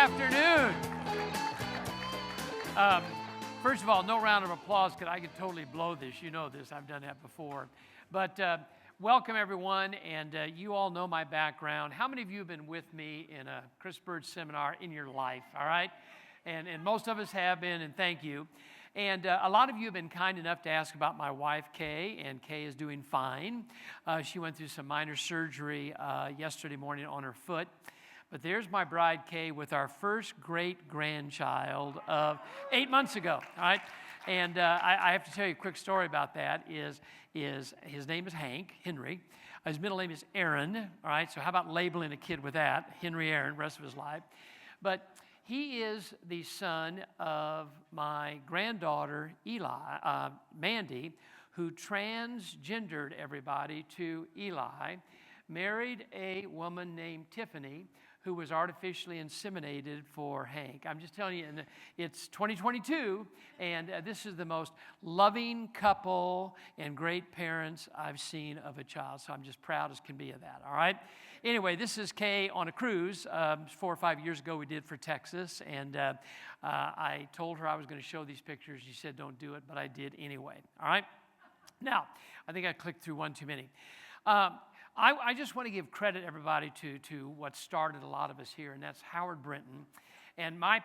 afternoon. First of all, no round of applause because I could totally blow this. You know this. I've done that before. But welcome, everyone. And you all know my background. How many of you have been with me in a Chris Bird seminar in your life? All right? And most of us have been, and thank you. And a lot of you have been kind enough to ask about my wife, Kay, and Kay is doing fine. She went through some minor surgery yesterday morning on her foot. But there's my bride, Kay, with our first great-grandchild of 8 months ago, all right? And I have to tell you a quick story about that, is his name is Hank, Henry. His middle name is Aaron, all right? So how about labeling a kid with that, Henry Aaron, rest of his life. But he is the son of my granddaughter, Mandy, who transgendered everybody to Eli, married a woman named Tiffany, who was artificially inseminated for Hank. I'm just telling you, and it's 2022, and this is the most loving couple and great parents I've seen of a child, so I'm just proud as can be of that, all right? Anyway, this is Kay on a cruise 4 or 5 years ago we did for Texas, and I told her I was going to show these pictures. She said, don't do it, but I did anyway, all right? Now, I think I clicked through one too many. I just want to give credit, everybody, to what started a lot of us here, and that's Howard Brinton. And my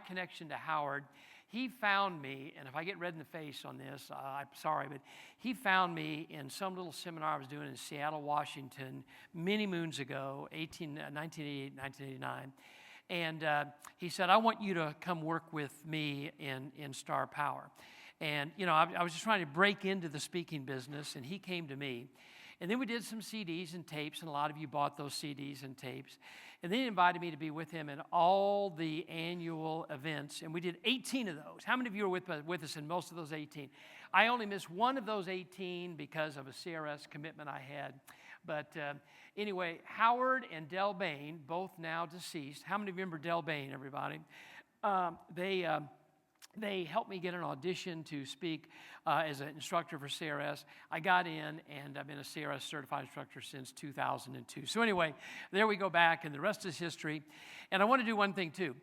connection to Howard, he found me, and if I get red in the face on this, I'm sorry, but he found me in some little seminar I was doing in Seattle, Washington, many moons ago, 1988, 1989. And he said, I want you to come work with me in Star Power. And, you know, I was just trying to break into the speaking business, and he came to me. And then we did some CDs and tapes, and a lot of you bought those CDs and tapes. And then he invited me to be with him in all the annual events, and we did 18 of those. How many of you were with us in most of those 18? I only missed one of those 18 because of a CRS commitment I had. But anyway, Howard and Del Bain, both now deceased. How many of you remember Del Bain, everybody? They helped me get an audition to speak as an instructor for CRS. I got in, and I've been a CRS certified instructor since 2002. So anyway, there we go back, and the rest is history. And I want to do one thing, too.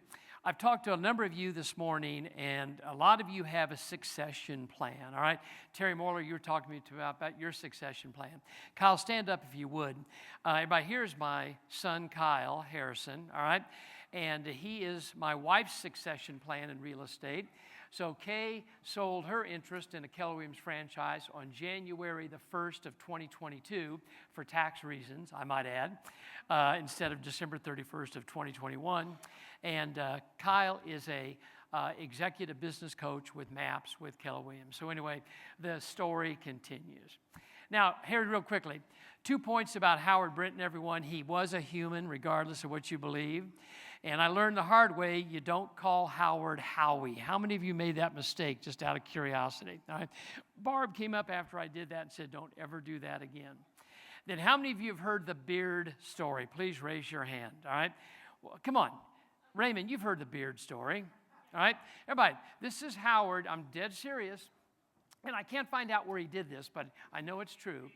I've talked to a number of you this morning, and a lot of you have a succession plan, all right? Terry Moeller, you were talking to me about your succession plan. Kyle, stand up if you would. Everybody, here's my son, Kyle Harrison, all right? And he is my wife's succession plan in real estate. So Kay sold her interest in a Keller Williams franchise on January the 1st of 2022 for tax reasons, I might add, instead of December 31st of 2021. And Kyle is a executive business coach with MAPS with Keller Williams. So anyway, the story continues. Now, here real quickly, 2 points about Howard Brinton, everyone. He was a human, regardless of what you believe. And I learned the hard way, you don't call Howard Howie. How many of you made that mistake just out of curiosity? All right. Barb came up after I did that and said, don't ever do that again. Then how many of you have heard the Beard story? Please raise your hand, all right? Well, come on. Raymond, you've heard the Beard story, all right? Everybody, this is Howard. I'm dead serious. And I can't find out where he did this, but I know it's true.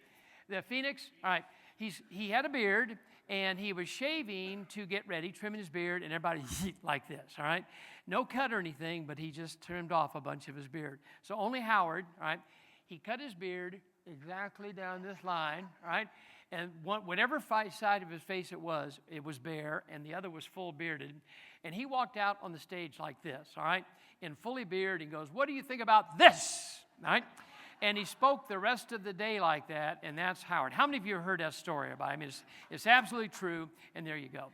The Phoenix, all right, he had a beard, and he was shaving to get ready, trimming his beard, and everybody like this, all right? No cut or anything, but he just trimmed off a bunch of his beard. So only Howard, all right, he cut his beard exactly down this line, all right? And whatever side of his face it was bare, and the other was full bearded. And he walked out on the stage like this, all right, in fully beard, and goes, what do you think about this, all right? And he spoke the rest of the day like that, and that's Howard. How many of you have heard that story about him? I mean, it's absolutely true, and there you go.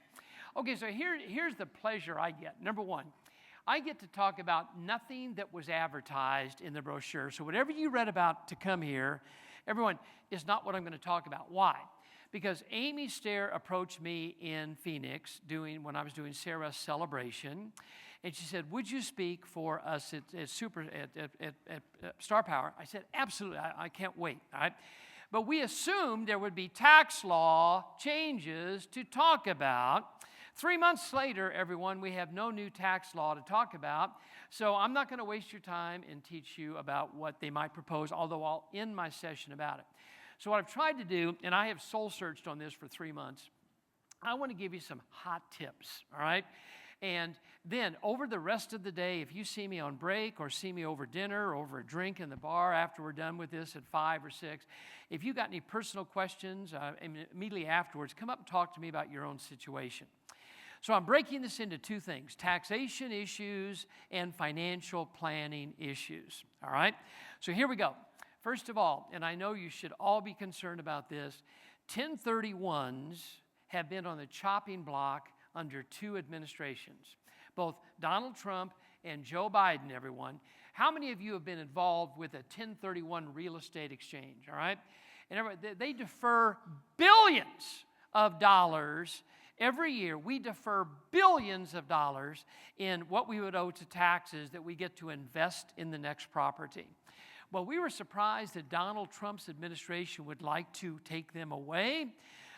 Okay, so here's the pleasure I get. Number one, I get to talk about nothing that was advertised in the brochure. So whatever you read about to come here, everyone, is not what I'm going to talk about. Why? Because Amy Stair approached me in Phoenix when I was doing Sarah's celebration, and she said, would you speak for us at Star Power? I said, absolutely, I can't wait, all right? But we assumed there would be tax law changes to talk about. 3 months later, everyone, we have no new tax law to talk about, so I'm not going to waste your time and teach you about what they might propose, although I'll end my session about it. So what I've tried to do, and I have soul-searched on this for 3 months, I want to give you some hot tips, all right? And then over the rest of the day, if you see me on break or see me over dinner or over a drink in the bar after we're done with this at 5 or 6, if you got any personal questions immediately afterwards, come up and talk to me about your own situation. So I'm breaking this into two things: taxation issues and financial planning issues, all right? So here we go. First of all, and I know you should all be concerned about this, 1031s have been on the chopping block under two administrations, both Donald Trump and Joe Biden, everyone. How many of you have been involved with a 1031 real estate exchange, all right? And they defer billions of dollars every year. We defer billions of dollars in what we would owe to taxes that we get to invest in the next property. Well, we were surprised that Donald Trump's administration would like to take them away.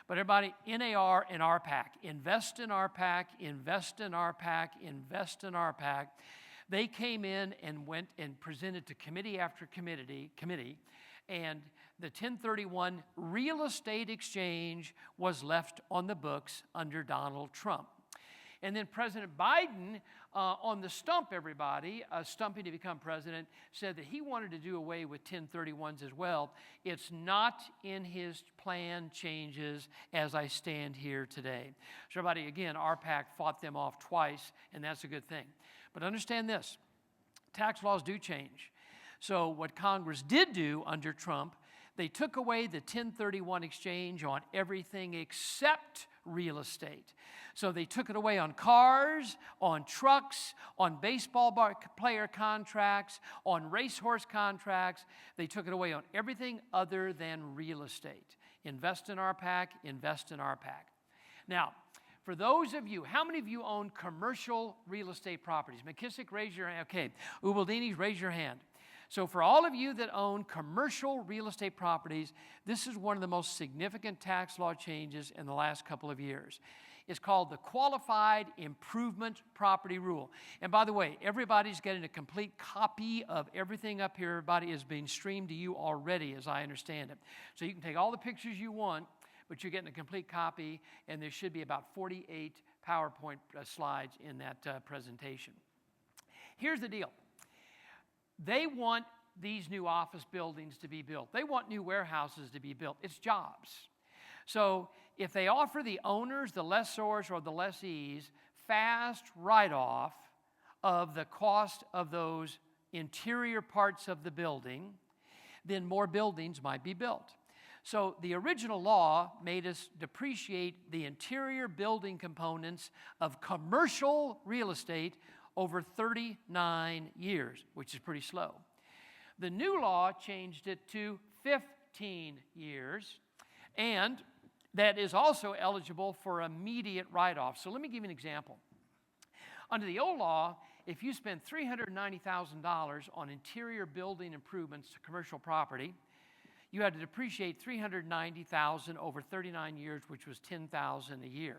But everybody, NAR and RPAC, invest in RPAC, invest in RPAC, invest in RPAC. They came in and went and presented to committee after committee, and the 1031 real estate exchange was left on the books under Donald Trump. And then President Biden, on the stump, everybody, stumping to become president, said that he wanted to do away with 1031s as well. It's not in his plan changes as I stand here today. So everybody, again, RPAC fought them off twice, and that's a good thing. But understand this, tax laws do change. So what Congress did do under Trump, they took away the 1031 exchange on everything except real estate. So they took it away on cars, on trucks, on baseball player contracts, on racehorse contracts. They took it away on everything other than real estate. Invest in RPAC, invest in RPAC. Now, for those of you, how many of you own commercial real estate properties? McKissick, raise your hand. Okay. Ubaldini, raise your hand. So for all of you that own commercial real estate properties, this is one of the most significant tax law changes in the last couple of years. It's called the Qualified Improvement Property Rule. And by the way, everybody's getting a complete copy of everything up here. Everybody is being streamed to you already, as I understand it. So you can take all the pictures you want, but you're getting a complete copy, and there should be about 48 PowerPoint slides in that presentation. Here's the deal. They want these new office buildings to be built. They want new warehouses to be built. It's jobs. So if they offer the owners, the lessors, or the lessees fast write-off of the cost of those interior parts of the building, then more buildings might be built. So the original law made us depreciate the interior building components of commercial real estate over 39 years, which is pretty slow. The new law changed it to 15 years, and that is also eligible for immediate write-off. So let me give you an example. Under the old law, if you spend $390,000 on interior building improvements to commercial property, you had to depreciate $390,000 over 39 years, which was $10,000 a year.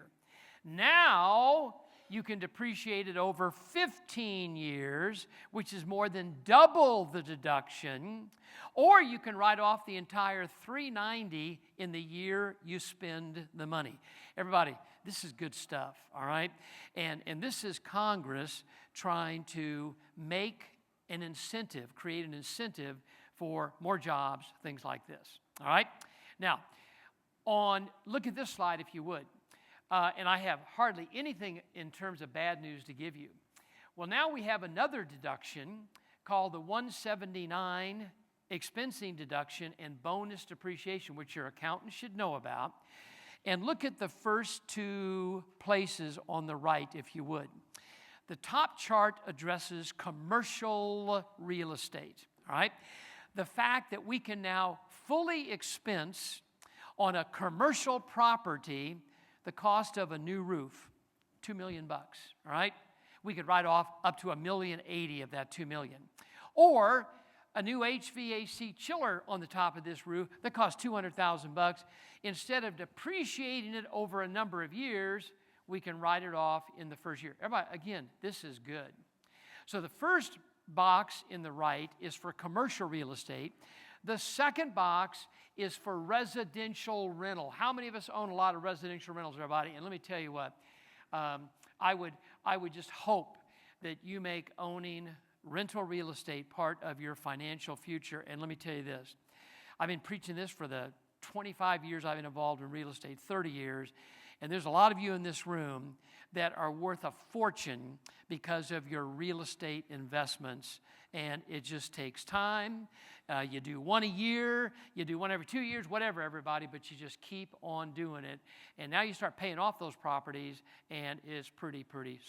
Now, you can depreciate it over 15 years, which is more than double the deduction, or you can write off the entire $390,000 in the year you spend the money. Everybody, this is good stuff, all right? And this is Congress trying to make an incentive, create an incentive for more jobs, things like this, all right? Now, look at this slide if you would. And I have hardly anything in terms of bad news to give you. Well, now we have another deduction called the 179 expensing deduction and bonus depreciation, which your accountant should know about. And look at the first two places on the right, if you would. The top chart addresses commercial real estate, all right? The fact that we can now fully expense on a commercial property the cost of a new roof, $2 million, all right? We could write off up to $1.080 million of that $2 million. Or a new HVAC chiller on the top of this roof that costs $200,000. Instead of depreciating it over a number of years, we can write it off in the first year. Everybody, again, this is good. So the first box in the right is for commercial real estate. The second box is for residential rental. How many of us own a lot of residential rentals, everybody? And let me tell you what, I would just hope that you make owning rental real estate part of your financial future. And let me tell you this, I've been preaching this for the 25 years I've been involved in real estate, 30 years, and there's a lot of you in this room that are worth a fortune because of your real estate investments, and it just takes time. You do one a year, you do one every 2 years, whatever, everybody, but you just keep on doing it, and now you start paying off those properties, and it's pretty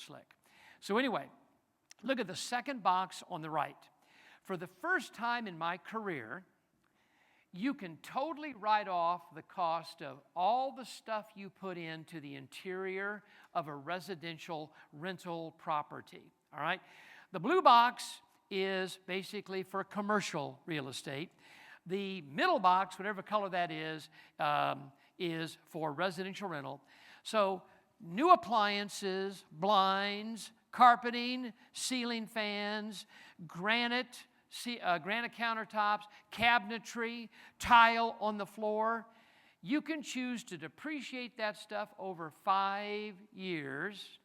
slick. So anyway, look at the second box on the right. For the first time in my career, you can totally write off the cost of all the stuff you put into the interior of a residential rental property, all right? The blue box is basically for commercial real estate. The middle box, whatever color that is for residential rental. So new appliances, blinds, carpeting, ceiling fans, granite countertops, cabinetry, tile on the floor. You can choose to depreciate that stuff over 5 years,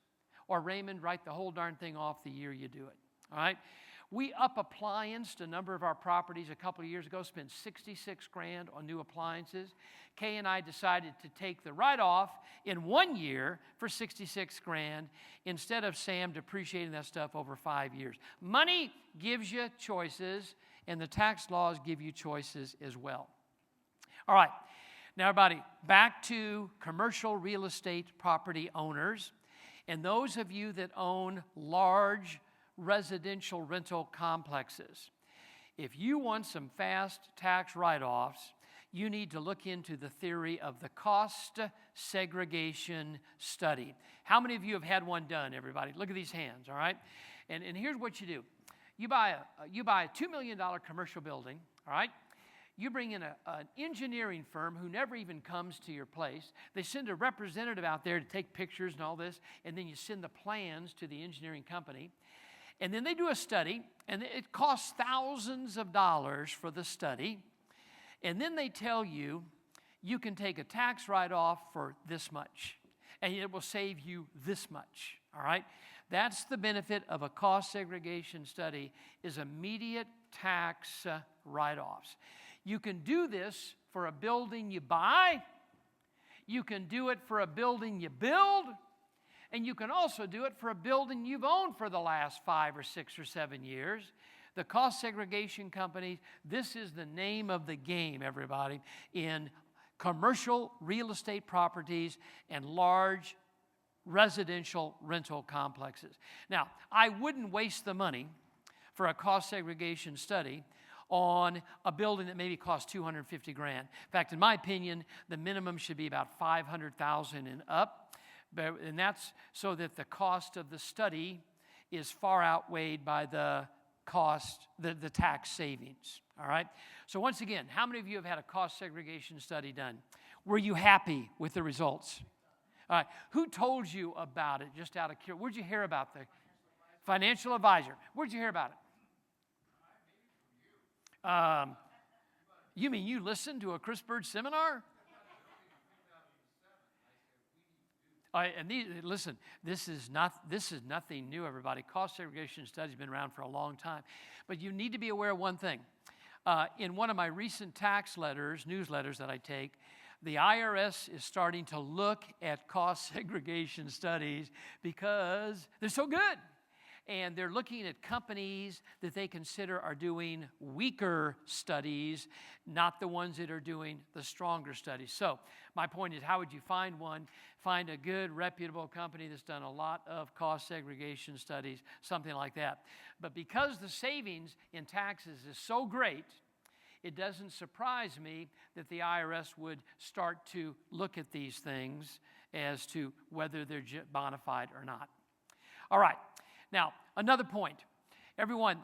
or Raymond, write the whole darn thing off the year you do it. All right? We applianced a number of our properties a couple of years ago, spent $66 grand on new appliances. Kay and I decided to take the write-off in 1 year for $66 grand instead of Sam depreciating that stuff over 5 years. Money gives you choices, and the tax laws give you choices as well. All right, now everybody, back to commercial real estate property owners, and those of you that own large residential rental complexes. If you want some fast tax write-offs, you need to look into the theory of the cost segregation study. How many of you have had one done, everybody? Look at these hands, all right? And here's what you do. You buy a $2 million commercial building, all right? You bring in an engineering firm who never even comes to your place. They send a representative out there to take pictures and all this, and then you send the plans to the engineering company. And then they do a study, and it costs thousands of dollars for the study. And then they tell you, you can take a tax write-off for this much, and it will save you this much, all right? That's the benefit of a cost segregation study, is immediate tax write-offs. You can do this for a building you buy. You can do it for a building you build. And you can also do it for a building you've owned for the last 5 or 6 or 7 years. The cost segregation companies, this is the name of the game, everybody, in commercial real estate properties and large residential rental complexes. Now, I wouldn't waste the money for a cost segregation study on a building that maybe costs $250 grand. In fact, in my opinion, the minimum should be about $500,000 and up. And that's so that the cost of the study is far outweighed by the cost, the tax savings, all right? So once again, how many of you have had a cost segregation study done? Were you happy with the results? All right, who told you about it, just out of curiosity? Where'd you hear about the financial advisor? Where'd you hear about it? You mean you listened to a Chris Bird seminar? Listen, this is nothing new, everybody. Cost segregation studies have been around for a long time. But you need to be aware of one thing. In one of my recent tax newsletters that I take, the IRS is starting to look at cost segregation studies because they're so good. And they're looking at companies that they consider are doing weaker studies, not the ones that are doing the stronger studies. So my point is, how would you find one? Find a good, reputable company that's done a lot of cost segregation studies, something like that. But because the savings in taxes is so great, it doesn't surprise me that the IRS would start to look at these things as to whether they're bona fide or not. All right. Now, another point. Everyone,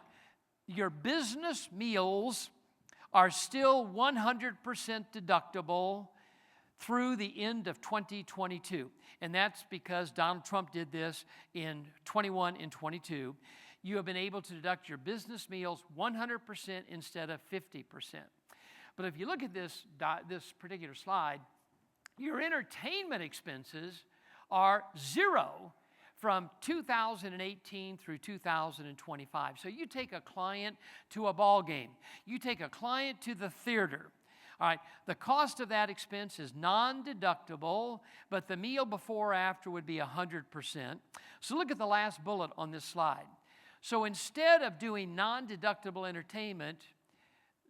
your business meals are still 100% deductible through the end of 2022. And that's because Donald Trump did this in 21 and 22. You have been able to deduct your business meals 100% instead of 50%. But if you look at this particular slide, your entertainment expenses are zero from 2018 through 2025. So you take a client to a ball game. You take a client to the theater. All right, the cost of that expense is non-deductible, but the meal before or after would be 100%. So look at the last bullet on this slide. So instead of doing non-deductible entertainment,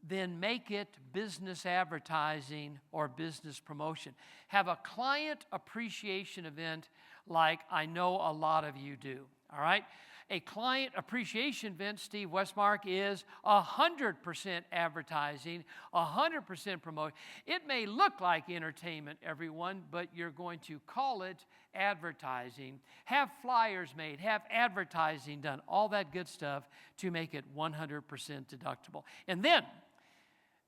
then make it business advertising or business promotion. Have a client appreciation event like I know a lot of you do, all right? A client appreciation event, Steve Westmark, is 100% advertising, 100% promotion. It may look like entertainment, everyone, but you're going to call it advertising. Have flyers made, have advertising done, all that good stuff to make it 100% deductible. And then,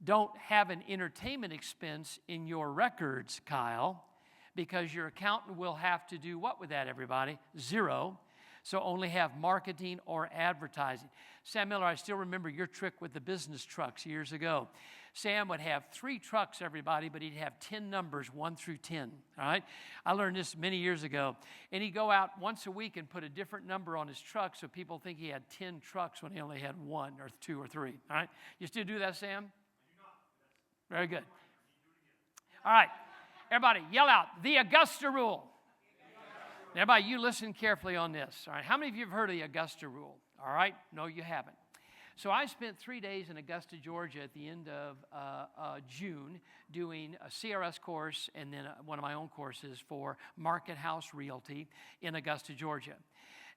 don't have an entertainment expense in your records, Kyle, because your accountant will have to do what with that, everybody? Zero. So only have marketing or advertising. Sam Miller, I still remember your trick with the business trucks years ago. Sam would have 3 trucks, everybody, but he'd have 10 numbers, 1 through 10, all right? I learned this many years ago. And he'd go out once a week and put a different number on his truck so people think he had 10 trucks when he only had 1 or 2 or 3, all right? You still do that, Sam? Very good. All right, everybody, yell out, the Augusta rule. Everybody, you listen carefully on this. All right, how many of you have heard of the Augusta rule? All right, no, you haven't. So I spent 3 days in Augusta, Georgia at the end of June doing a CRS course and then one of my own courses for Market House Realty in Augusta, Georgia.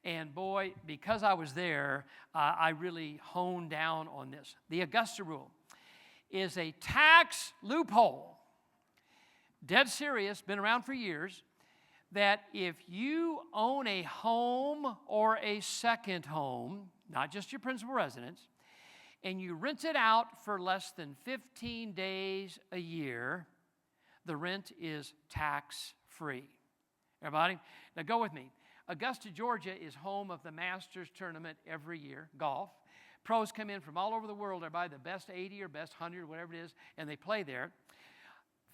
And boy, because I was there, I really honed down on this. The Augusta rule is a tax loophole, dead serious, been around for years, that if you own a home or a second home, not just your principal residence, and you rent it out for less than 15 days a year, the rent is tax-free. Everybody? Now go with me. Augusta, Georgia is home of the Masters tournament every year, golf. Pros come in from all over the world. Everybody, the best 80 or best 100, whatever it is, and they play there.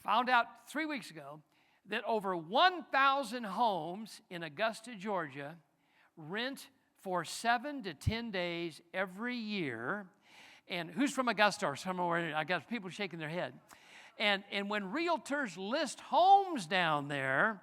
Found out 3 weeks ago that over 1,000 homes in Augusta, Georgia, rent for 7 to 10 days every year. And who's from Augusta or somewhere? I got people shaking their head. And when realtors list homes down there,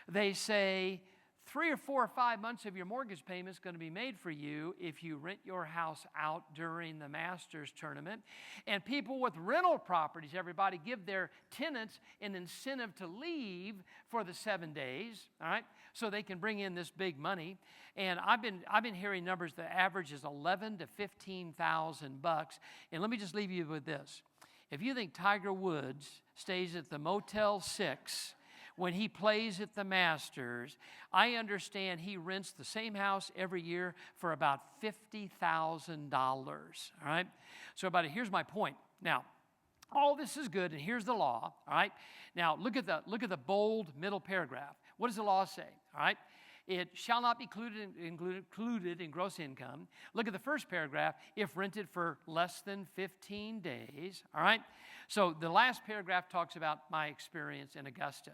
they say 3 or 4 or 5 months of your mortgage payment is going to be made for you if you rent your house out during the Masters tournament. And people with rental properties, everybody, give their tenants an incentive to leave for the 7 days, all right, so they can bring in this big money. And I've been hearing numbers. The average is $11,000 to $15,000. And let me just leave you with this: if you think Tiger Woods stays at the Motel 6 when he plays at the Masters, I understand he rents the same house every year for about $50,000, all right? So here's my point. Now, all this is good, and here's the law, all right? Now, look at the bold middle paragraph. What does the law say, all right? It shall not be included in gross income. Look at the first paragraph, if rented for less than 15 days, all right? So the last paragraph talks about my experience in Augusta.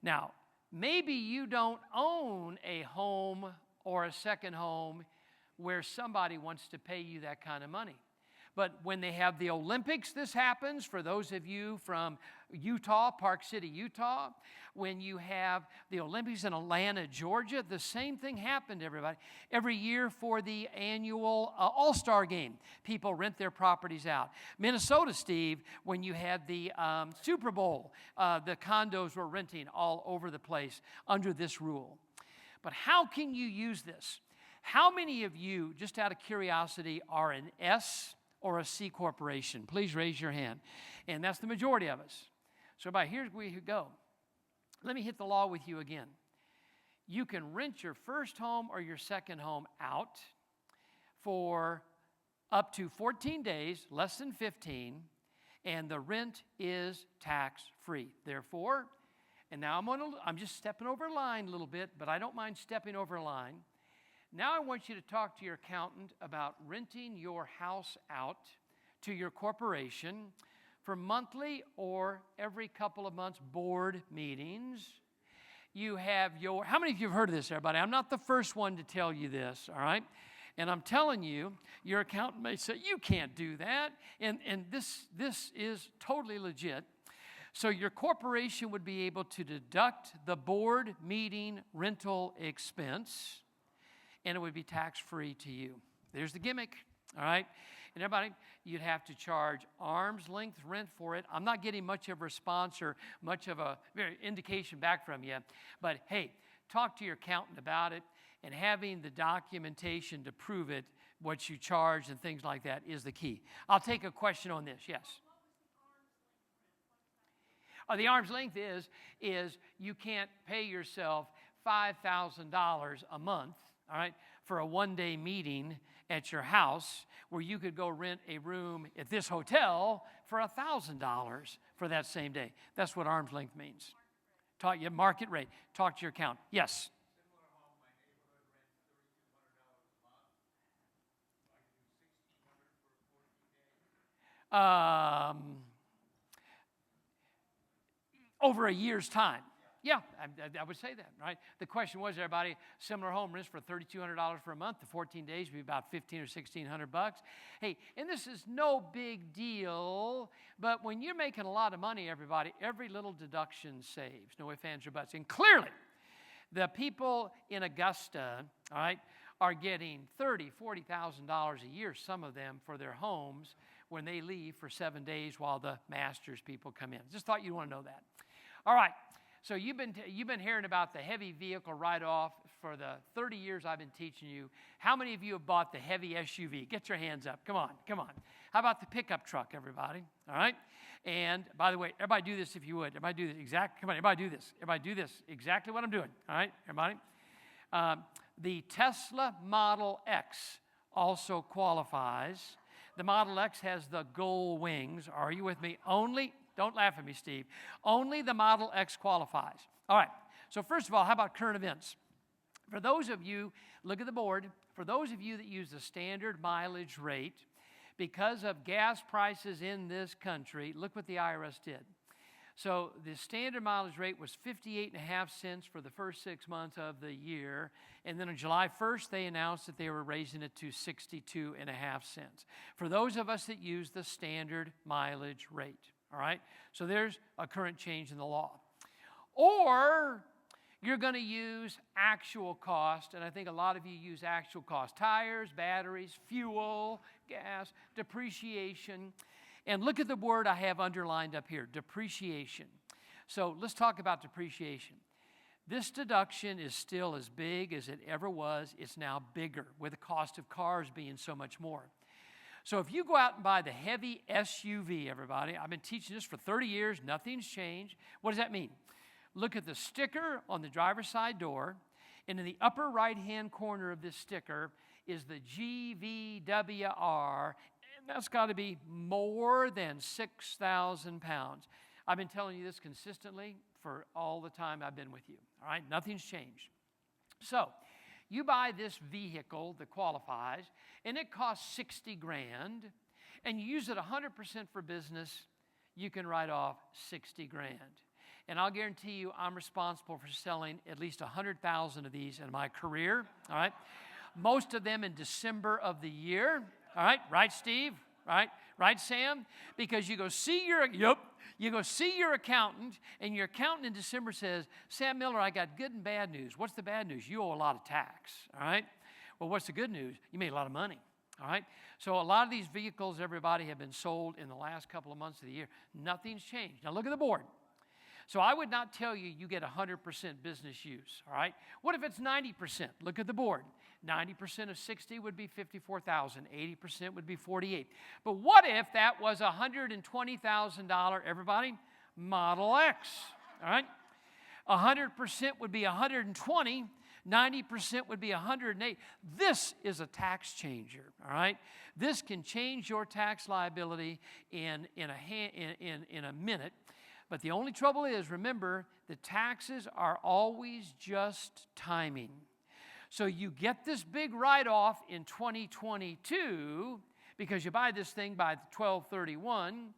Now, maybe you don't own a home or a second home where somebody wants to pay you that kind of money. But when they have the Olympics, this happens. For those of you from Utah, Park City, Utah, when you have the Olympics in Atlanta, Georgia, the same thing happened, everybody. Every year for the annual All-Star game, people rent their properties out. Minnesota, Steve, when you had the Super Bowl, the condos were renting all over the place under this rule. But how can you use this? How many of you, just out of curiosity, are an S or a C corporation? Please raise your hand. And that's the majority of us. So here's where you go. Let me hit the law with you again. You can rent your first home or your second home out for up to 14 days, less than 15, and the rent is tax-free. Therefore, and now I'm just stepping over a line a little bit, but I don't mind stepping over a line. Now I want you to talk to your accountant about renting your house out to your corporation for monthly or every couple of months board meetings. You have how many of you have heard of this, everybody? I'm not the first one to tell you this, all right? And I'm telling you, your accountant may say, you can't do that. And this is totally legit. So your corporation would be able to deduct the board meeting rental expense, and it would be tax-free to you. There's the gimmick, all right? And everybody, you'd have to charge arm's length rent for it. I'm not getting much of a response or much of a indication back from you. But hey, talk to your accountant about it, and having the documentation to prove it, what you charge and things like that is the key. I'll take a question on this, yes. The arm's length is you can't pay yourself $5,000 a month, all right, for a one-day meeting at your house where you could go rent a room at this hotel for $1,000 for that same day. That's what arm's length means. Talk your market rate. Talk to your accountant. Yes. Over a year's time. Yeah, I would say that, right? The question was, everybody, similar home rents for $3,200 for a month, the 14 days would be about $1,500 or $1,600. Hey, and this is no big deal, but when you're making a lot of money, everybody, every little deduction saves. No ifs, ands, or buts. And clearly, the people in Augusta, all right, are getting $30,000, $40,000 a year, some of them, for their homes when they leave for 7 days while the Masters people come in. Just thought you'd want to know that. All right. So you've been hearing about the heavy vehicle write-off for the 30 years I've been teaching you. How many of you have bought the heavy SUV? Get your hands up. Come on, come on. How about the pickup truck, everybody? All right? And by the way, everybody do this if you would. Everybody do this exactly. Come on, everybody do this. Everybody do this exactly what I'm doing. All right, everybody? The Tesla Model X also qualifies. The Model X has the gold wings. Are you with me? Don't laugh at me, Steve. Only the Model X qualifies. All right. So first of all, how about current events? For those of you, look at the board. For those of you that use the standard mileage rate, because of gas prices in this country, look what the IRS did. So the standard mileage rate was 58.5 cents for the first 6 months of the year. And then on July 1st, they announced that they were raising it to 62.5 cents. For those of us that use the standard mileage rate. All right? So there's a current change in the law. Or you're going to use actual cost, and I think a lot of you use actual cost. Tires, batteries, fuel, gas, depreciation. And look at the word I have underlined up here, depreciation. So let's talk about depreciation. This deduction is still as big as it ever was. It's now bigger with the cost of cars being so much more. So if you go out and buy the heavy SUV, everybody, I've been teaching this for 30 years, nothing's changed. What does that mean? Look at the sticker on the driver's side door, and in the upper right-hand corner of this sticker is the GVWR, and that's got to be more than 6,000 pounds. I've been telling you this consistently for all the time I've been with you, all right? Nothing's changed. So you buy this vehicle that qualifies, and it costs 60 grand, and you use it 100% for business, you can write off 60 grand. And I'll guarantee you I'm responsible for selling at least 100,000 of these in my career, all right? Most of them in December of the year, all right? Right, Steve? Right? Right, Sam? Because you go see your accountant, and your accountant in December says, Sam Miller, I got good and bad news. What's the bad news? You owe a lot of tax, all right? Well, what's the good news? You made a lot of money, all right? So a lot of these vehicles, everybody, have been sold in the last couple of months of the year. Nothing's changed. Now look at the board. So I would not tell you get 100% business use, all right? What if it's 90%? Look at the board. 90% of 60 would be 54,000. 80% would be 48. But what if that was $120,000, everybody? Model X, all right? 100% would be 120. 90% would be 108. This is a tax changer, all right? This can change your tax liability in a minute. But the only trouble is, remember, the taxes are always just timing. So you get this big write-off in 2022 because you buy this thing by 12/31.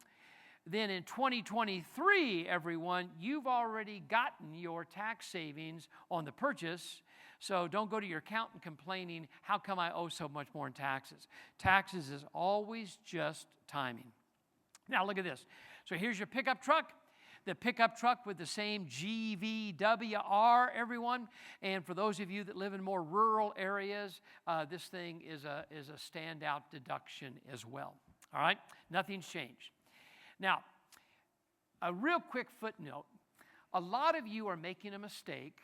then in 2023, everyone, you've already gotten your tax savings on the purchase. So don't go to your accountant complaining, how come I owe so much more in taxes? Taxes is always just timing. Now look at this. So here's your pickup truck. The pickup truck with the same GVWR, everyone. And for those of you that live in more rural areas, this thing is a standout deduction as well. All right? Nothing's changed. Now, a real quick footnote. A lot of you are making a mistake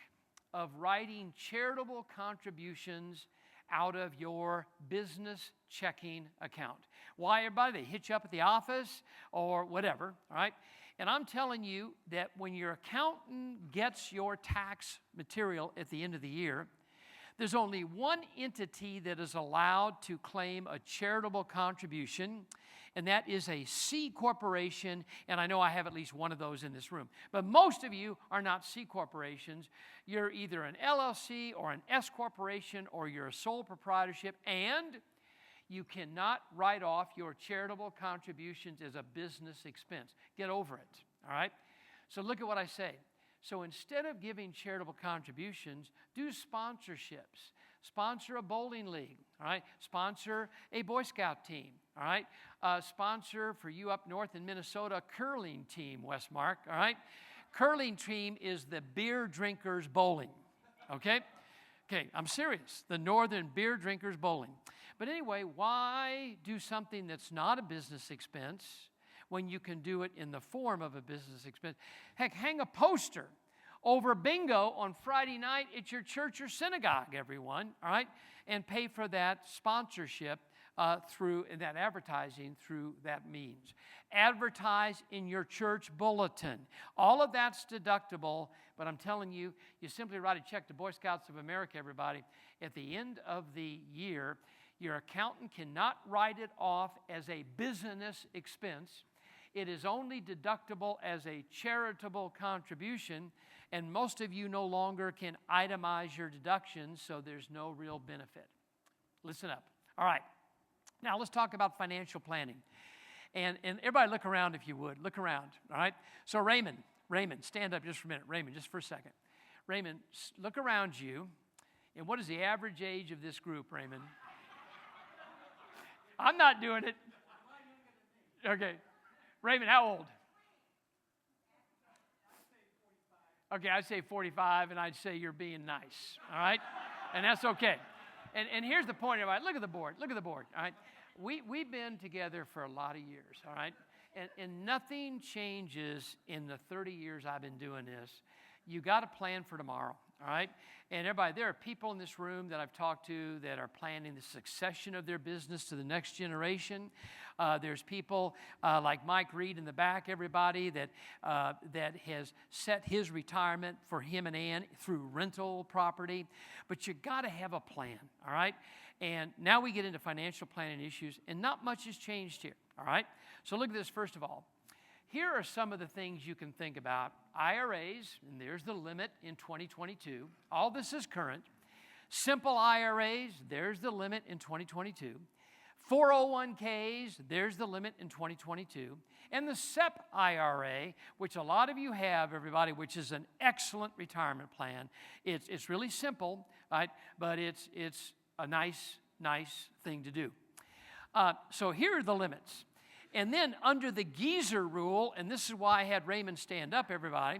of writing charitable contributions out of your business checking account. Why, everybody? They hit you up at the office or whatever, all right? And I'm telling you that when your accountant gets your tax material at the end of the year, there's only one entity that is allowed to claim a charitable contribution, and that is a C corporation, and I know I have at least one of those in this room. But most of you are not C corporations. You're either an LLC or an S corporation, or you're a sole proprietorship, and you cannot write off your charitable contributions as a business expense. Get over it, all right? So look at what I say. So instead of giving charitable contributions, do sponsorships. Sponsor a bowling league, all right? Sponsor a Boy Scout team, all right? Sponsor, for you up north in Minnesota, a curling team, Westmark, all right? Curling team is the beer drinkers bowling, okay? Okay, I'm serious. The Northern Beer Drinkers Bowling. But anyway, why do something that's not a business expense when you can do it in the form of a business expense? Heck, hang a poster over bingo on Friday night at your church or synagogue, everyone, all right? And pay for that sponsorship through that advertising through that means. Advertise in your church bulletin. All of that's deductible, but I'm telling you, you simply write a check to Boy Scouts of America, everybody. At the end of the year, your accountant cannot write it off as a business expense. It is only deductible as a charitable contribution, and most of you no longer can itemize your deductions, so there's no real benefit. Listen up. All right. Now let's talk about financial planning. And everybody look around if you would. Look around, all right? So Raymond, stand up just for a minute. Raymond, just for a second. Raymond, look around you. And what is the average age of this group, Raymond? I'm not doing it. Okay. Raymond, how old? Okay, I'd say 45, and I'd say you're being nice, all right? And that's okay. And here's the point, everybody. Look at the board. Look at the board, all right? We've been together for a lot of years, all right? And nothing changes in the 30 years I've been doing this. You got to plan for tomorrow, all right? And everybody, there are people in this room that I've talked to that are planning the succession of their business to the next generation. There's people like Mike Reed in the back, everybody, that has set his retirement for him and Ann through rental property. But you got to have a plan, all right? And now we get into financial planning issues, and not much has changed here, all right? So look at this first of all. Here are some of the things you can think about. IRAs, and there's the limit in 2022. All this is current. Simple IRAs, there's the limit in 2022. 401ks, there's the limit in 2022. And the SEP IRA, which a lot of you have, everybody, which is an excellent retirement plan. It's really simple, right? But it's a nice thing to do. So here are the limits. And then under the Geezer rule, and this is why I had Raymond stand up, everybody,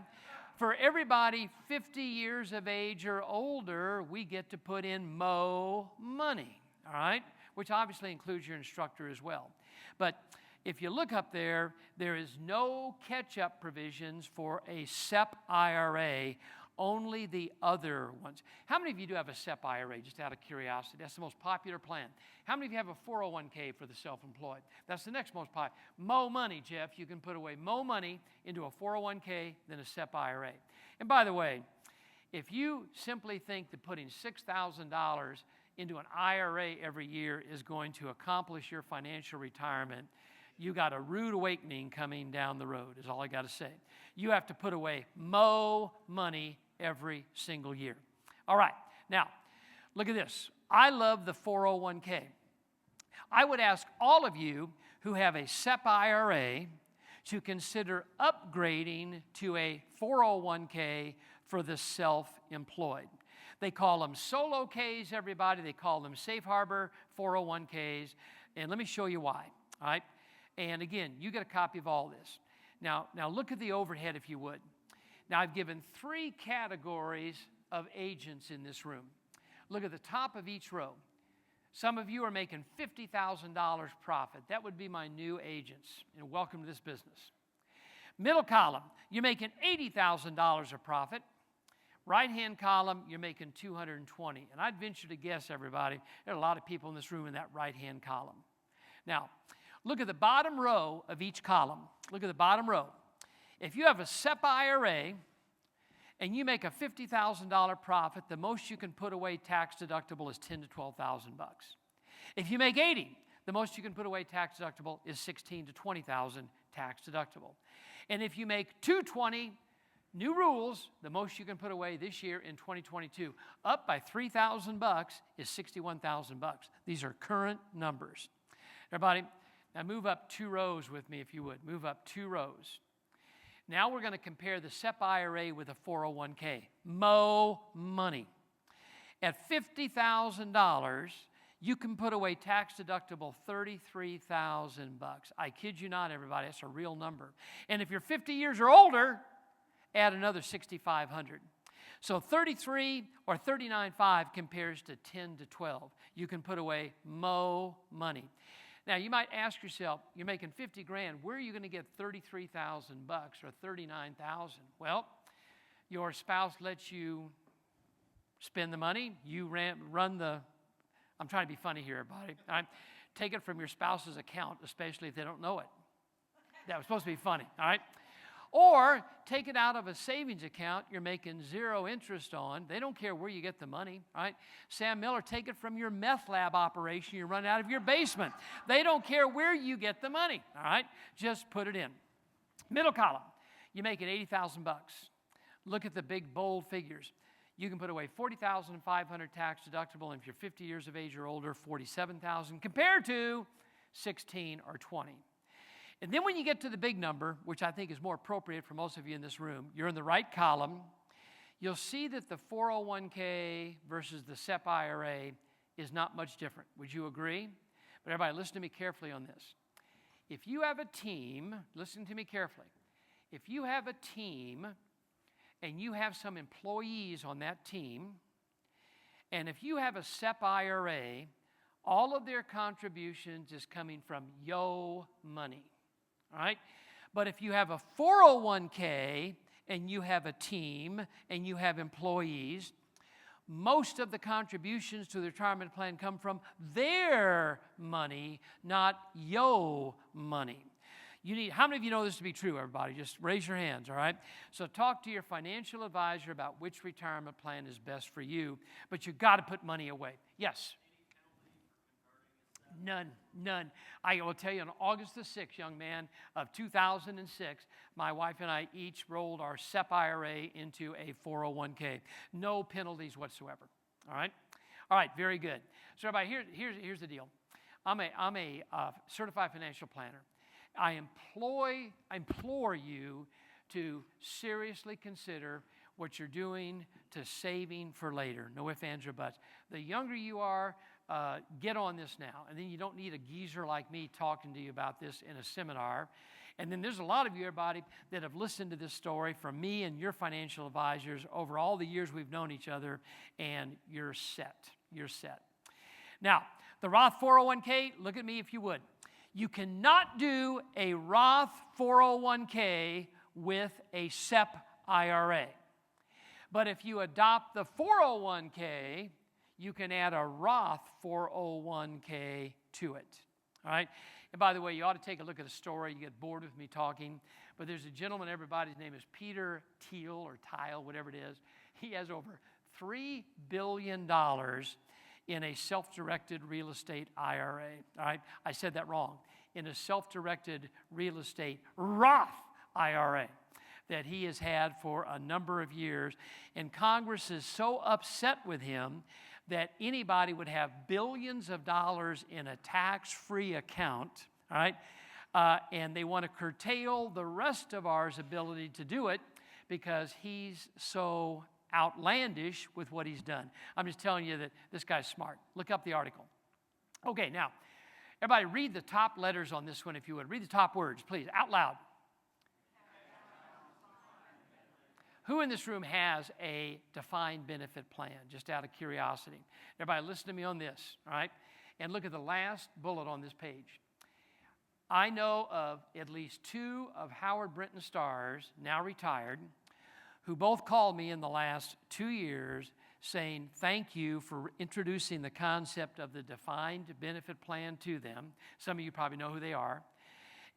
for everybody 50 years of age or older, we get to put in Mo money, all right? Which obviously includes your instructor as well. But if you look up there, there is no catch-up provisions for a SEP IRA, only the other ones. How many of you do have a SEP IRA, just out of curiosity? That's the most popular plan. How many of you have a 401k for the self-employed? That's the next most popular. Mo money, Jeff. You can put away Mo money into a 401k than a SEP IRA. And by the way, if you simply think that putting $6,000 into an IRA every year is going to accomplish your financial retirement, you got a rude awakening coming down the road, is all I got to say. You have to put away Mo money every single year. All right, now, look at this. I love the 401k. I would ask all of you who have a SEP IRA to consider upgrading to a 401k for the self-employed. They call them solo Ks, everybody. They call them safe harbor 401ks. And let me show you why, all right? And again, you get a copy of all this. Now look at the overhead, if you would. Now, I've given 3 categories of agents in this room. Look at the top of each row. Some of you are making $50,000 profit. That would be my new agents, and welcome to this business. Middle column, you're making $80,000 of profit. Right-hand column, you're making $220,000. And I'd venture to guess, everybody, there are a lot of people in this room in that right-hand column. Now, look at the bottom row of each column. Look at the bottom row. If you have a SEP IRA and you make a $50,000 profit, the most you can put away tax deductible is $10,000 to $12,000. If you make 80, the most you can put away tax deductible is $16,000 to $20,000 tax deductible. And if you make 220, new rules, the most you can put away this year in 2022, up by $3,000 is $61,000. These are current numbers. Everybody, now move up 2 rows with me if you would. Move up 2 rows. Now we're going to compare the SEP IRA with a 401k. Mo money. At $50,000, you can put away tax deductible $33,000. I kid you not, everybody, that's a real number. And if you're 50 years or older, add another $6,500. So 33 or 39.5 compares to 10 to 12. You can put away mo money. Now, you might ask yourself, you're making 50 grand, where are you going to get 33,000 bucks or 39,000? Well, your spouse lets you spend the money. You run the, I'm trying to be funny here, everybody. All right? Take it from your spouse's account, especially if they don't know it. That was supposed to be funny, all right? Or take it out of a savings account you're making 0 interest on. They don't care where you get the money, right? Sam Miller, take it from your meth lab operation you run out of your basement. They don't care where you get the money, all right? Just put it in. Middle column, you're making $80,000. Look at the big bold figures. You can put away $40,500 tax deductible, and if you're 50 years of age or older, $47,000 compared to 16 or 20. And then when you get to the big number, which I think is more appropriate for most of you in this room, you're in the right column, you'll see that the 401k versus the SEP IRA is not much different. Would you agree? But everybody, listen to me carefully on this. If you have a team, listen to me carefully. If you have a team and you have some employees on that team, and if you have a SEP IRA, all of their contributions is coming from yo money. All right? But if you have a 401k and you have a team and you have employees, most of the contributions to the retirement plan come from their money, not yo money. How many of you know this to be true, everybody? Just raise your hands, all right? So talk to your financial advisor about which retirement plan is best for you, but you've got to put money away. Yes? None. I will tell you, on August the 6th, young man, of 2006, my wife and I each rolled our SEP IRA into a 401k. No penalties whatsoever. All right? All right, very good. So everybody, here's the deal. I'm a certified financial planner. I implore you to seriously consider what you're doing to saving for later. No ifs, ands, or buts. The younger you are, get on this now. And then you don't need a geezer like me talking to you about this in a seminar. And then there's a lot of you, everybody, that have listened to this story from me and your financial advisors over all the years we've known each other, and you're set. You're set. Now, the Roth 401k, look at me if you would. You cannot do a Roth 401k with a SEP IRA. But if you adopt the 401k, you can add a Roth 401k to it. All right? And by the way, you ought to take a look at the story. You get bored with me talking. But there's a gentleman, everybody's name is Peter Thiel or Tile, whatever it is. He has over $3 billion in a self-directed real estate IRA. All right? I said that wrong. In a self-directed real estate Roth IRA that he has had for a number of years. And Congress is so upset with him that anybody would have billions of dollars in a tax-free account, all right, and they want to curtail the rest of ours ability to do it because he's so outlandish with what he's done. I'm just telling you that this guy's smart. Look up the article. Okay, now, everybody read the top letters on this one if you would. Read the top words, please, out loud. Who in this room has a defined benefit plan, just out of curiosity? Everybody listen to me on this, all right? And look at the last bullet on this page. I know of at least 2 of Howard Brinton's stars, now retired, who both called me in the last 2 years saying thank you for introducing the concept of the defined benefit plan to them. Some of you probably know who they are.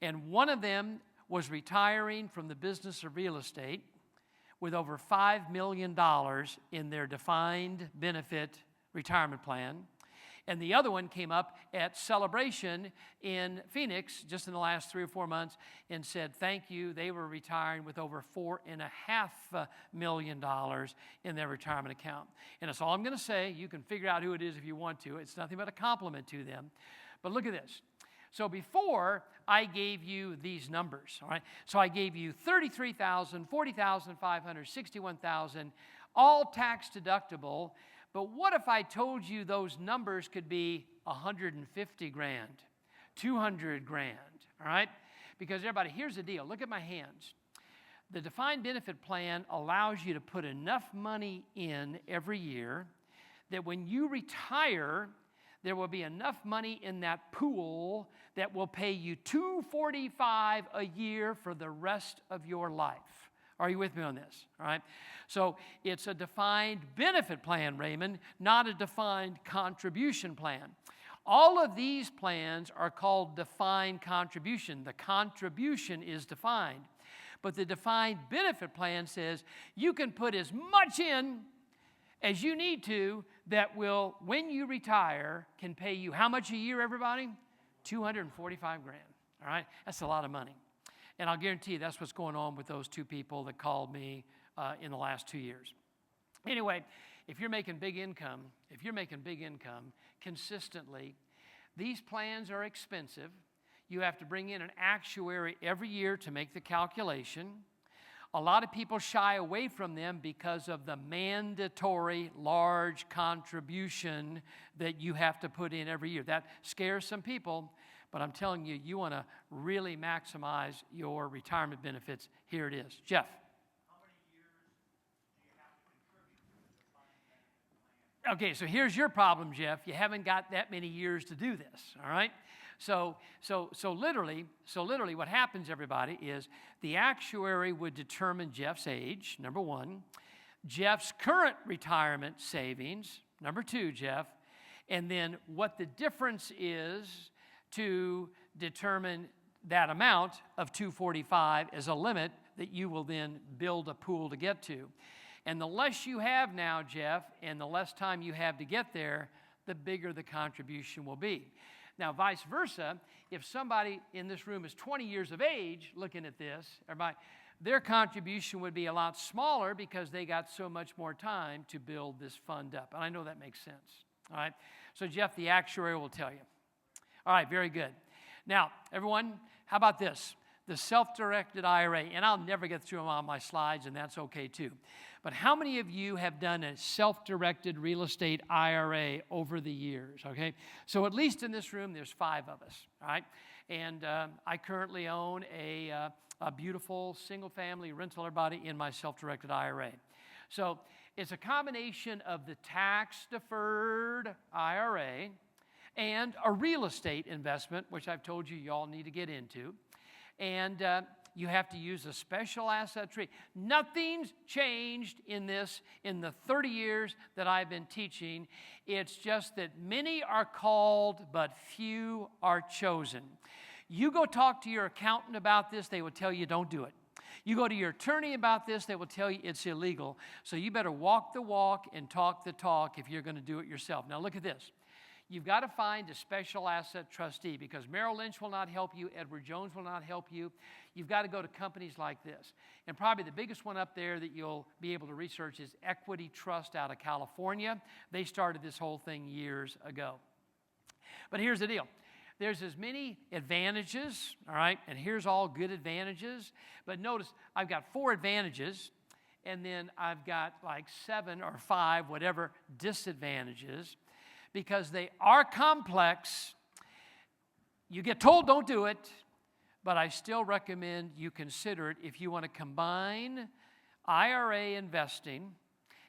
And one of them was retiring from the business of real estate with over $5 million in their defined benefit retirement plan. And the other one came up at Celebration in Phoenix just in the last 3 or 4 months and said thank you. They were retiring with over $4.5 million in their retirement account. And that's all I'm going to say. You can figure out who it is if you want to. It's nothing but a compliment to them. But look at this. So before I gave you these numbers, all right? So I gave you $33,000, $40,500, $61,000, all tax deductible. But what if I told you those numbers could be 150 grand, 200 grand, all right? Because everybody, here's the deal. Look at my hands. The defined benefit plan allows you to put enough money in every year that when you retire, there will be enough money in that pool that will pay you $245 a year for the rest of your life. Are you with me on this? All right. So it's a defined benefit plan, Raymond, not a defined contribution plan. All of these plans are called defined contribution. The contribution is defined. But the defined benefit plan says you can put as much in as you need to that will, when you retire, can pay you how much a year, everybody? $245 grand. All right? That's a lot of money. And I'll guarantee you that's what's going on with those 2 people that called me in the last 2 years. Anyway, if you're making big income consistently, these plans are expensive. You have to bring in an actuary every year to make the calculation. A lot of people shy away from them because of the mandatory large contribution that you have to put in every year. That scares some people, but I'm telling you, you want to really maximize your retirement benefits. Here it is. Jeff. How many years do you have to contribute to the defined benefit plan? Okay, so here's your problem, Jeff. You haven't got that many years to do this, all right? So literally, what happens, everybody, is the actuary would determine Jeff's age, number 1, Jeff's current retirement savings, number 2, Jeff, and then what the difference is to determine that amount of $245 as a limit that you will then build a pool to get to. And the less you have now, Jeff, and the less time you have to get there, the bigger the contribution will be. Now, vice versa, if somebody in this room is 20 years of age looking at this, everybody, their contribution would be a lot smaller because they got so much more time to build this fund up. And I know that makes sense. All right? So, Jeff, the actuary will tell you. All right, very good. Now, everyone, how about this? The self-directed IRA. And I'll never get through them on my slides, and that's okay too. But how many of you have done a self-directed real estate IRA over the years, okay? So at least in this room, there's 5 of us, all right? And I currently own a beautiful single-family rental, everybody, in my self-directed IRA. So it's a combination of the tax-deferred IRA and a real estate investment, which I've told you y'all need to get into. And you have to use a special asset tree. Nothing's changed in this in the 30 years that I've been teaching. It's just that many are called, but few are chosen. You go talk to your accountant about this, they will tell you don't do it. You go to your attorney about this, they will tell you it's illegal. So you better walk the walk and talk the talk if you're going to do it yourself. Now look at this. You've got to find a special asset trustee because Merrill Lynch will not help you. Edward Jones will not help you. You've got to go to companies like this. And probably the biggest one up there that you'll be able to research is Equity Trust out of California. They started this whole thing years ago. But here's the deal. there's as many advantages, all right, and here's all good advantages. But notice I've got 4 advantages, and then I've got like 7 or 5, whatever, disadvantages, because they are complex. You get told don't do it, but I still recommend you consider it if you want to combine IRA investing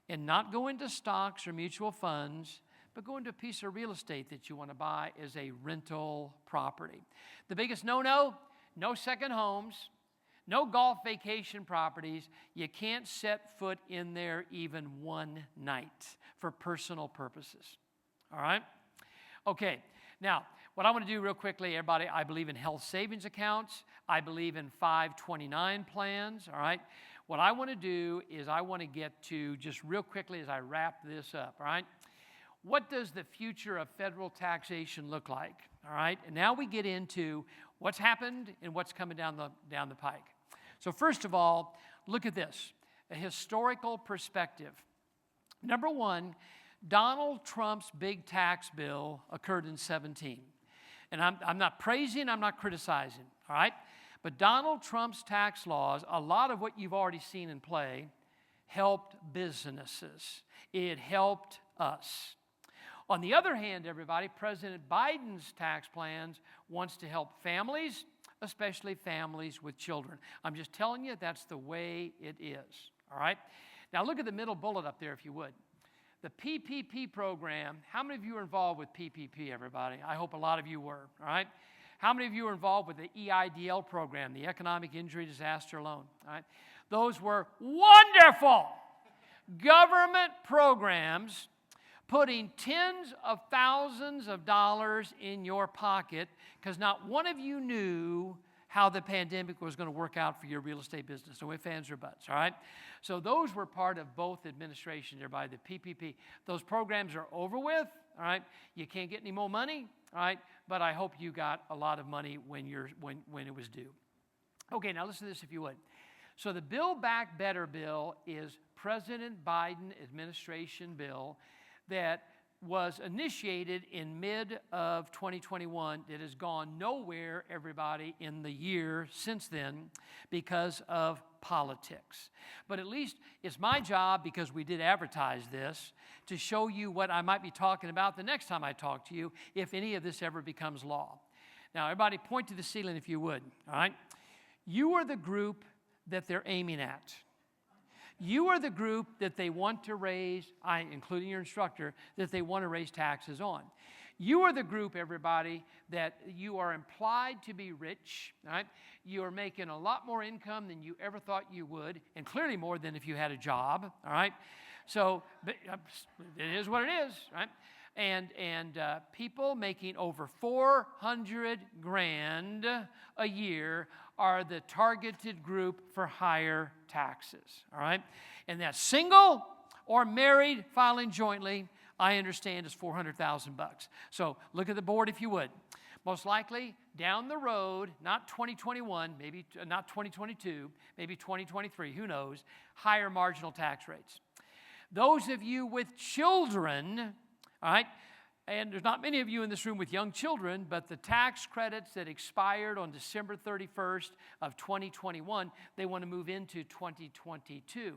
and not go into stocks or mutual funds, but go into a piece of real estate that you want to buy as a rental property. The biggest no-no, no second homes, no golf vacation properties. You can't set foot in there even one night for personal purposes. All right? Okay, now, what I want to do real quickly, everybody, I believe in health savings accounts. I believe in 529 plans, all right? What I want to do is I want to get to, just real quickly as I wrap this up, all right? What does the future of federal taxation look like, all right? And now we get into what's happened and what's coming down the pike. So first of all, look at this, a historical perspective. Number one, Donald Trump's big tax bill occurred in 2017. And I'm not praising, I'm not criticizing, all right? But Donald Trump's tax laws, a lot of what you've already seen in play, helped businesses. It helped us. On the other hand, everybody, President Biden's tax plans wants to help families, especially families with children. I'm just telling you, that's the way it is, all right? Now look at the middle bullet up there, if you would. The PPP program, how many of you are involved with PPP, everybody? I hope a lot of you were, all right? How many of you are involved with the EIDL program, the Economic Injury Disaster Loan, all right? Those were wonderful government programs putting tens of thousands of dollars in your pocket because not one of you knew how the pandemic was going to work out for your real estate business. No ifs, ands, or buts, all right? So those were part of both administrations there by the PPP. Those programs are over with, all right? You can't get any more money, all right? But I hope you got a lot of money when it was due. Okay, now listen to this if you would. So the Build Back Better bill is President Biden administration bill that was initiated in mid of 2021 that has gone nowhere, everybody, in the year since then because of politics. But at least it's my job, because we did advertise this, to show you what I might be talking about the next time I talk to you, if any of this ever becomes law. Now, everybody point to the ceiling if you would, all right? You are the group that they're aiming at. You are the group that they want to raise, including your instructor, that they want to raise taxes on. You are the group, everybody, that you are implied to be rich, right? You are making a lot more income than you ever thought you would, and clearly more than if you had a job, all right? So it is what it is, right? And people making over $400,000 a year are the targeted group for higher taxes, all right? And that's single or married filing jointly, I understand, is $400,000. So look at the board if you would. Most likely down the road, not 2021, maybe not 2022, maybe 2023, who knows, higher marginal tax rates. Those of you with children, all right, and there's not many of you in this room with young children, but the tax credits that expired on December 31st of 2021, they want to move into 2022.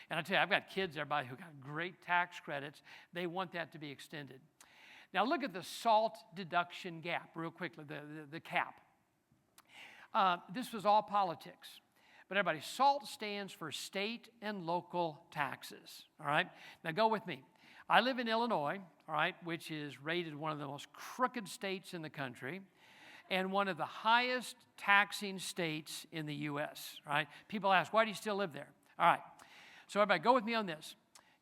And I tell you, I've got kids, everybody, who got great tax credits. They want that to be extended. Now look at the SALT deduction gap real quickly, the cap. This was all politics. But everybody, SALT stands for state and local taxes, all right? Now go with me. I live in Illinois, all right, which is rated one of the most crooked states in the country and one of the highest taxing states in the U.S., right? People ask, why do you still live there? All right, so everybody go with me on this.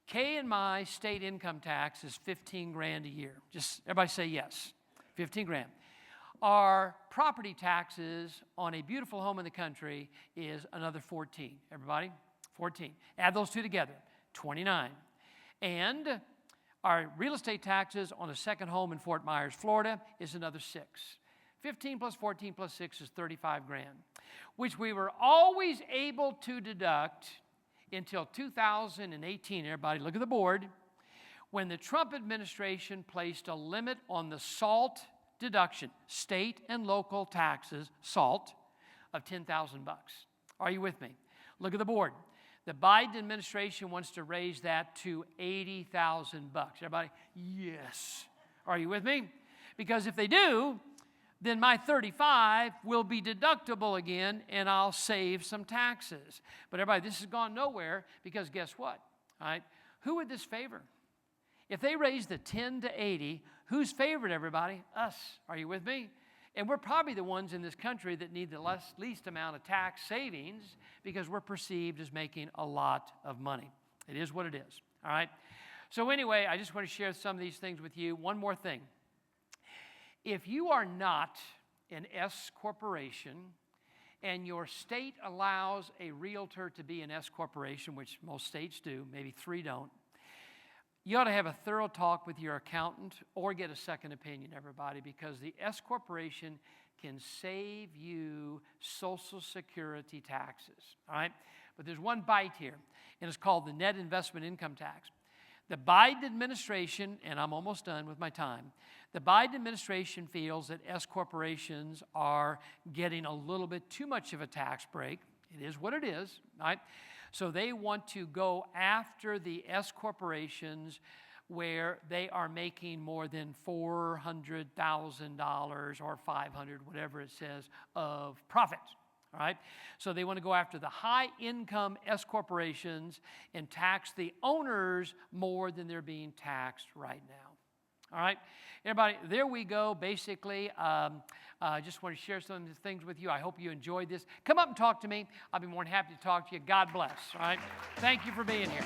Kay and my state income tax is $15,000 a year. Just everybody say yes, $15,000. Our property taxes on a beautiful home in the country is another 14. Everybody, 14. Add those two together, 29. And our real estate taxes on a second home in Fort Myers, Florida, is another 6. 15 plus 14 plus 6 is $35,000, which we were always able to deduct until 2018. Everybody, look at the board. When the Trump administration placed a limit on the SALT deduction, state and local taxes, SALT, of $10,000. Are you with me? Look at the board. The Biden administration wants to raise that to $80,000. Everybody, yes. Are you with me? Because if they do, then my 35 will be deductible again, and I'll save some taxes. But everybody, this has gone nowhere, because guess what? All right? Who would this favor? If they raise the 10 to 80, who's favored, everybody? Us. Are you with me? And we're probably the ones in this country that need the least amount of tax savings, because we're perceived as making a lot of money. It is what it is. All right? So anyway, I just want to share some of these things with you. One more thing. If you are not an S corporation and your state allows a realtor to be an S corporation, which most states do, maybe 3 don't, you ought to have a thorough talk with your accountant or get a second opinion, everybody, because the S corporation can save you Social Security taxes, all right? But there's one bite here, and it's called the net investment income tax. The Biden administration, and I'm almost done with my time, the Biden administration feels that S corporations are getting a little bit too much of a tax break. It is what it is, right? So they want to go after the S corporations where they are making more than $400,000 or $500,000, whatever it says, of profit. All right? So they want to go after the high-income S corporations and tax the owners more than they're being taxed right now. All right? Everybody, there we go. Basically, I just want to share some of these things with you. I hope you enjoyed this. Come up and talk to me. I'll be more than happy to talk to you. God bless. All right? Thank you for being here.